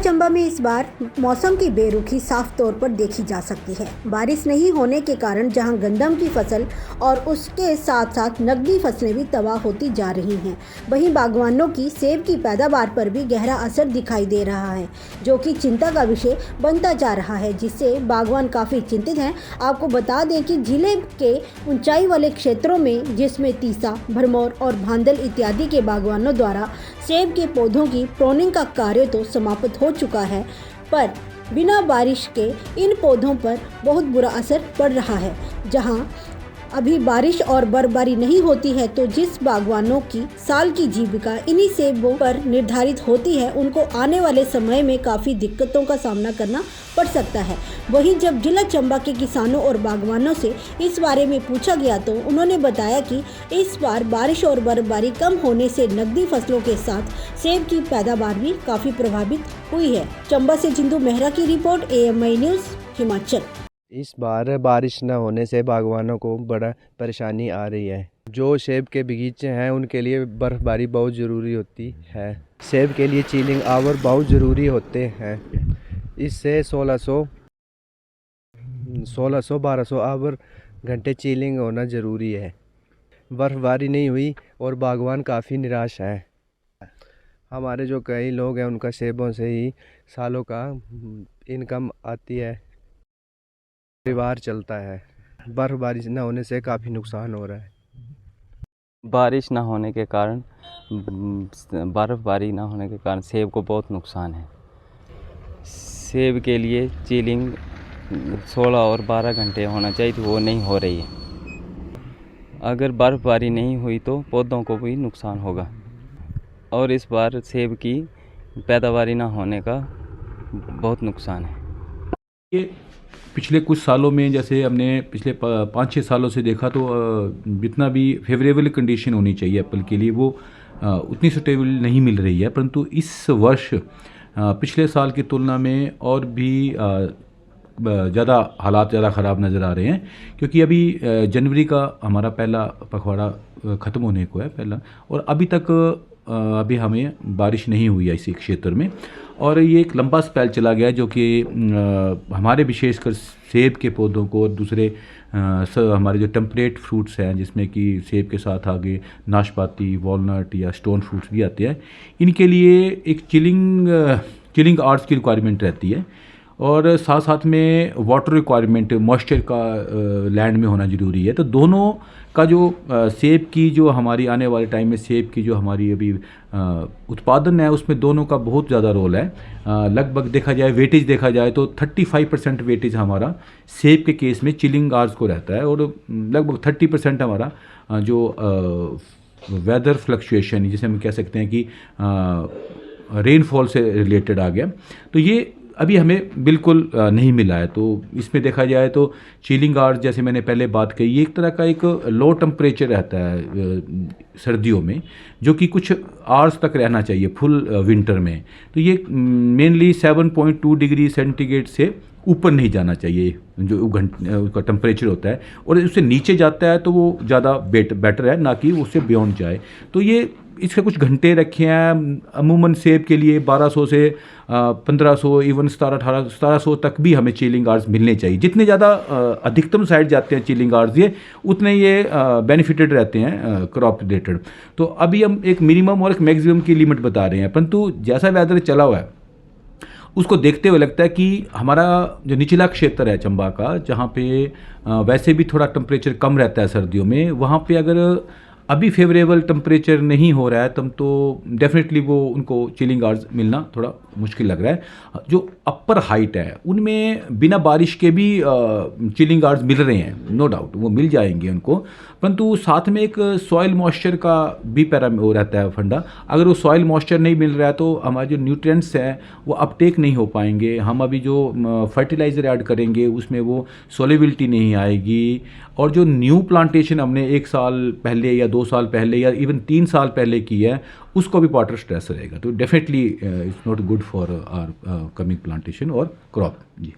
चंबा में इस बार मौसम की बेरुखी साफ तौर पर देखी जा सकती है। बारिश नहीं होने के कारण जहां गंदम की फसल और उसके साथ साथ नकदी फसलें भी तबाह होती जा रही हैं, वहीं बागवानों की सेब की पैदावार पर भी गहरा असर दिखाई दे रहा है, जो कि चिंता का विषय बनता जा रहा है, जिससे बागवान काफ़ी चिंतित हैं। आपको बता दें कि जिले के ऊंचाई वाले क्षेत्रों में, जिसमें तीसा, भरमौर और भांदल इत्यादि के बागवानों द्वारा सेब के पौधों की प्रोनिंग का कार्य तो समाप्त हो चुका है, पर बिना बारिश के इन पौधों पर बहुत बुरा असर पड़ रहा है। जहां अभी बारिश और बर्फबारी नहीं होती है, तो जिस बागवानों की साल की जीविका इन्हीं सेबों पर निर्धारित होती है, उनको आने वाले समय में काफ़ी दिक्कतों का सामना करना पड़ सकता है। वहीं जब जिला चंबा के किसानों और बागवानों से इस बारे में पूछा गया, तो उन्होंने बताया कि इस बार बारिश और बर्फबारी कम होने से नकदी फसलों के साथ सेब की पैदावार भी काफ़ी प्रभावित हुई है। चंबा से जिंदू मेहरा की रिपोर्ट, AMI न्यूज़, हिमाचल। इस बार बारिश न होने से बागवानों को बड़ा परेशानी आ रही है। जो सेब के बगीचे हैं उनके लिए बर्फबारी बहुत ज़रूरी होती है। सेब के लिए चिलिंग आवर बहुत ज़रूरी होते हैं। इससे 1200 आवर घंटे चिलिंग होना ज़रूरी है। बर्फबारी नहीं हुई और बागवान काफ़ी निराश हैं। हमारे जो कई लोग हैं उनका सेबों से ही सालों का इनकम आती है, परिवार चलता है। बर्फबारी न होने से काफ़ी नुकसान हो रहा है। बारिश ना होने के कारण, बर्फबारी ना होने के कारण सेब को बहुत नुकसान है। सेब के लिए चिलिंग 16 और 12 घंटे होना चाहिए, तो वो नहीं हो रही है। अगर बर्फबारी नहीं हुई तो पौधों को भी नुकसान होगा, और इस बार सेब की पैदावारी ना होने का बहुत नुकसान है। ये पिछले कुछ सालों में, जैसे हमने पिछले 5-6 सालों से देखा, तो जितना भी फेवरेबल कंडीशन होनी चाहिए एप्पल के लिए, वो उतनी सुटेबल नहीं मिल रही है। परंतु इस वर्ष पिछले साल की तुलना में और भी ज़्यादा हालात ज़्यादा ख़राब नज़र आ रहे हैं, क्योंकि अभी जनवरी का हमारा पहला पखवाड़ा ख़त्म होने को है पहला, और अभी तक अभी हमें बारिश नहीं हुई है इसी क्षेत्र में, और ये एक लंबा स्पेल चला गया, जो कि हमारे विशेषकर सेब के पौधों को और दूसरे हमारे जो टेम्परेट फ्रूट्स हैं, जिसमें कि सेब के साथ आगे नाशपाती, वॉलनट या स्टोन फ्रूट्स भी आते हैं, इनके लिए एक चिलिंग आवर्स की रिक्वायरमेंट रहती है, और साथ साथ में वाटर रिक्वायरमेंट, मॉइस्चर का लैंड में होना ज़रूरी है। तो दोनों का जो सेब की जो हमारी आने वाले टाइम में सेब की जो हमारी अभी उत्पादन है, उसमें दोनों का बहुत ज़्यादा रोल है। लगभग देखा जाए, वेटेज देखा जाए तो 35% वेटेज हमारा सेब के केस में चिलिंग आवर्स को रहता है, और लगभग 30% हमारा जो वेदर फ्लक्चुएशन, जिसे हम कह सकते हैं कि रेनफॉल से रिलेटेड आ गया, तो ये अभी हमें बिल्कुल नहीं मिला है। तो इसमें देखा जाए तो चिलिंग आवर्स, जैसे मैंने पहले बात कही, ये एक तरह का एक लो टेम्परेचर रहता है सर्दियों में, जो कि कुछ आवर्स तक रहना चाहिए फुल विंटर में। तो ये मेनली 7.2 डिग्री सेंटीग्रेड से ऊपर नहीं जाना चाहिए, जो उसका टेम्परेचर होता है, और उससे नीचे जाता है तो वो ज़्यादा बेटर है, ना कि उससे बियॉन्ड जाए। तो ये इसके कुछ घंटे रखे हैं। अमूमन सेब के लिए 1200 से 1500, इवन 1700 तक भी हमें चिलिंग आवर्स मिलने चाहिए। जितने ज़्यादा अधिकतम साइड जाते हैं चिलिंग आवर्स, ये उतने ये बेनिफिटेड रहते हैं क्रॉप रिलेटेड। तो अभी हम एक मिनिमम और एक मैक्सिमम की लिमिट बता रहे हैं, परंतु जैसा वेदर चला हुआ है उसको देखते हुए लगता है कि हमारा जो निचला क्षेत्र है चंबा का, जहाँ पे वैसे भी थोड़ा टेम्परेचर कम रहता है सर्दियों में, वहाँ पे अगर अभी फेवरेबल टेम्परेचर नहीं हो रहा है, तब तो डेफिनेटली वो उनको चिलिंग आवर्स मिलना थोड़ा मुश्किल लग रहा है। जो अपर हाइट है उनमें बिना बारिश के भी चिलिंग आवर्स मिल रहे हैं, नो डाउट वो मिल जाएंगे उनको, परंतु साथ में एक सॉइल मॉइस्चर का भी वो रहता है फंडा। अगर वो सॉइल मॉइस्चर नहीं मिल रहा है तो हमारे जो न्यूट्रिएंट्स हैं वो अपटेक नहीं हो पाएंगे। हम अभी जो फर्टिलाइज़र ऐड करेंगे उसमें वो सोलेबिलिटी नहीं आएगी, और जो न्यू प्लांटेशन हमने 1 साल पहले या 2 साल पहले या इवन 3 साल पहले की है, उसको भी वाटर स्ट्रेस रहेगा। तो definitely it's not good for our coming plantation और क्रॉप। जी।